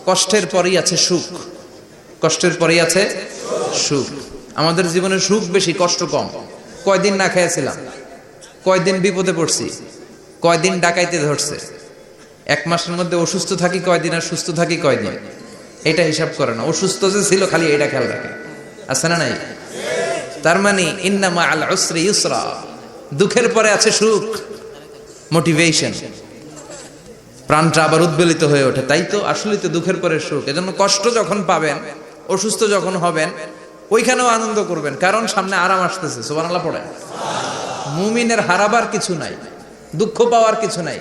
কষ্টের পরেই আছে সুখ। কষ্টের পরেই আছে সুখ। আমাদের জীবনে সুখ বেশি, কষ্ট কম। কয়দিন না খেয়েছিলাম, কয়দিন বিপদে পড়ছি, কয়দিন ডাকাইতে ধরছে, এক মাসের মধ্যে অসুস্থ থাকি কয়দিন আর সুস্থ থাকি কয়দিন, এটা হিসাব করে না। অসুস্থ যে ছিল খালি এটা খেয়াল রাখে, আছে না নাই? তার মানে ইন্না মাআল উসরি ইউসরা, দুঃখের পরে আছে সুখ, মোটিভেশন। প্রাণটা আবার উদ্বেলিত হয়ে ওঠে, তাই তো আসলে তো দুঃখের পরে সুখ। এজন্য কষ্ট যখন পাবেন, অসুস্থ যখন হবেন, ওইখানেও আনন্দ করবেন, কারণ সামনে আরাম আসতেছে। সুবহানাল্লাহ পড়ে। মুমিনের হারাবার কিছু নাই, দুঃখ পাওয়ার কিছু নাই।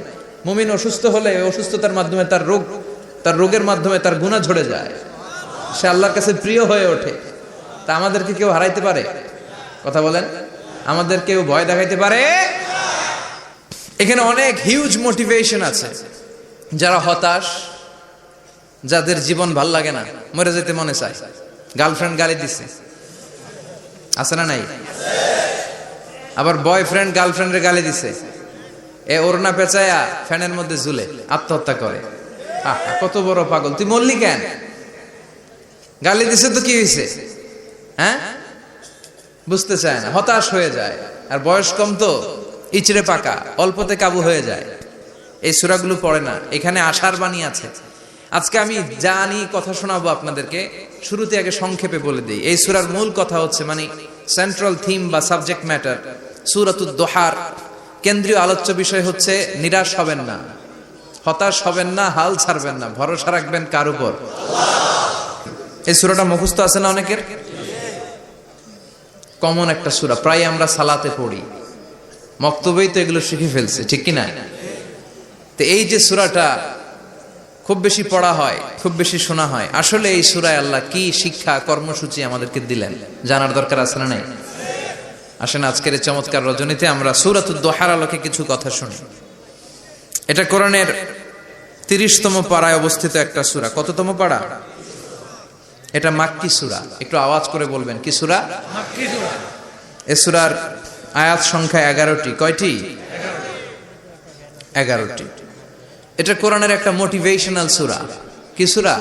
মুমিন অসুস্থ হলে অসুস্থতার মাধ্যমে তার রোগের মাধ্যমে তার গুনাহ ঝরে যায়, সে আল্লাহর কাছে প্রিয় হয়ে ওঠে। তা আমাদেরকে কেউ হারাইতে পারে? কথা বলেন, আমাদের কেউ ভয় দেখাইতে পারে? এখানে অনেক হিউজ মোটিভেশন আছে। যারা হতাশ, যাদের জীবন ভাল লাগে না, মরে যেতে মনে চায়, গার্লফ্রেন্ড গালি দিচ্ছে, আছে না নাই? আবার বয়ফ্রেন্ড গার্লফ্রেন্ডের গালি দিছে, এ ওড়না পেঁচায়া ফ্যানের মধ্যে ঝুলে আত্মহত্যা করে। কত বড় পাগল, তুই মরলি কেন? গালি দিছে তো কি হয়েছে? হ্যাঁ, বুঝতে চায় না, হতাশ হয়ে যায়। আর বয়স কম তো, ইচড়ে পাকা, অল্পতে কাবু হয়ে যায়। এই সূরাগুলো পড়ে না। এখানে আশার বাণী আছে। আজকে আমি জানি কথা শোনাবো আপনাদেরকে, শুরুতে আগে সংক্ষেপে বলে দিই। এই সূরার মূল কথা হচ্ছে, মানে সেন্ট্রাল থিম বা সাবজেক্ট ম্যাটার, সূরাতুদ দোহার কেন্দ্রীয় আলোচ্য বিষয় হচ্ছে নিরাশ হবেন না, হতাশ হবেন না, হাল ছাড়বেন না, ভরসা রাখবেন কার উপর? এই সূরাটা মুখস্থ আছে না অনেকের? কমন একটা সূরা, প্রায় আমরা সালাতে পড়ি, মক্তবেই তো এগুলো শিখে ফেলছে, ঠিক কি না? তো এই যে সূরাটা খুব বেশি পড়া হয়, খুব বেশি শোনা হয়, আসলে এই সূরায় আল্লাহ কি শিক্ষা কর্মসূচি আমাদেরকে দিলেন জানার দরকার আছে না নাই? আসেন আজকের এই চমৎকার রজনীতে আমরা সূরাতুদ দোহার আলোকে কিছু কথা শুনি। এটা কোরআনের 30তম পারায় অবস্থিত একটা সূরা। কততম পারা? এটা মাক্কি সূরা। একটু আওয়াজ করে বলবেন, কি সূরা? মাক্কি সূরা। এই সূরার আয়াত সংখ্যা 11টি। কয়টি? 11টি। এটা কোরআনের একটা মোটিভেশনাল সূরা। কি সূরা?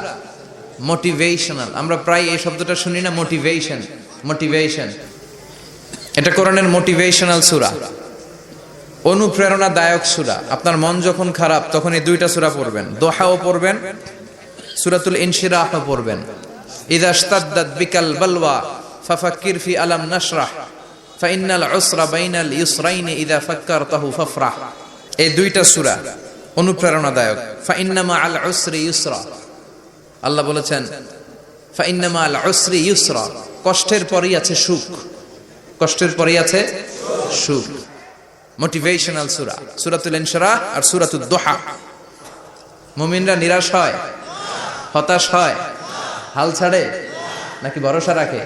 মোটিভেশনাল। আমরা প্রায় এই শব্দটা শুনি না, মোটিভেশন, মোটিভেশন। এটা কোরআনের মোটিভেশনাল সূরা, অনুপ্রেরণাদায়ক সূরা। আপনার মন যখন খারাপ তখন এই দুইটা সূরা পড়বেন, দোহাও পড়বেন, সূরাতুল ইনশিরাহও পড়বেন। ইযা ইশতাদ্দাত বিকাল বালওয়া ফাফাক্কির ফি আলাম নাশরাহ ফাইন্নাল উসরা বাইনাল ইউসরাইনি ইযা ফাক্কারতাহু ফাফরাহ। এই দুইটা সূরা অনুপ্রেরণাদায়ক। ফাইন্না মাআল উসরি ইউসরা, আল্লাহ বলেছেন ফাইন্না মাআল উসরি ইউসরা, কষ্টের পরেই আছে সুখ, কষ্টের পরেই আছে সুখ। মোটিভেশনাল সূরা সূরাতুল ইনশিরাহ আর সূরাতুদ দোহা। মুমিনরা নিরাশ হয়, হতাশ হয়, হাল ছাড়ে নাকি ভরসা রাখে?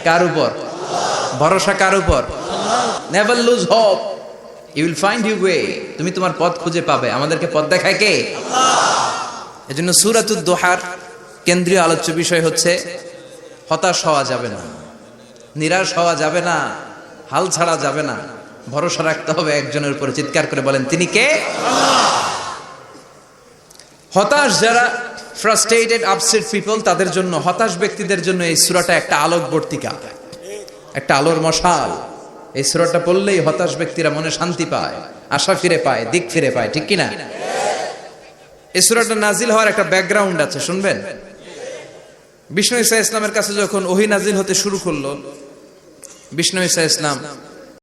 কার উপর ভরসা? কার উপর? Never lose hope, you will find your way. তুমি তোমার পথ খুঁজে পাবে। আমাদেরকে পথ দেখায় কে? আল্লাহ। এজন্য সূরাতুদ দোহার কেন্দ্রীয় আলোচ্য বিষয় হচ্ছে হতাশ হওয়া যাবে না, নিরাশ হওয়া যাবে না, হাল ছাড়া যাবে না, ভরসা রাখতে হবে একজনের উপরে। চিৎকার করে বলেন, তিনি কে? আল্লাহ। হতাশ যারা, ফ্রাস্ট্রেটেড আপসেট পিপল, তাদের জন্য, হতাশ ব্যক্তিদের জন্য এই সূরাটা একটা আলোকবর্তিকা, একটা আলোর মশাল। এই সূরাটা পড়লেই হতাশ ব্যক্তিরা মনে শান্তি পায়, আশা ফিরে পায়, দিক ফিরে পায়, ঠিক কিনা? এই সূরাটা নাজিল হওয়ার একটা ব্যাকগ্রাউন্ড আছে, শুনবেন। বিষ্ণু ঈসা ইসলামের কাছে যখন ওহী নাজিল হতে শুরু করলো, বিষ্ণু ঈসা ইসলাম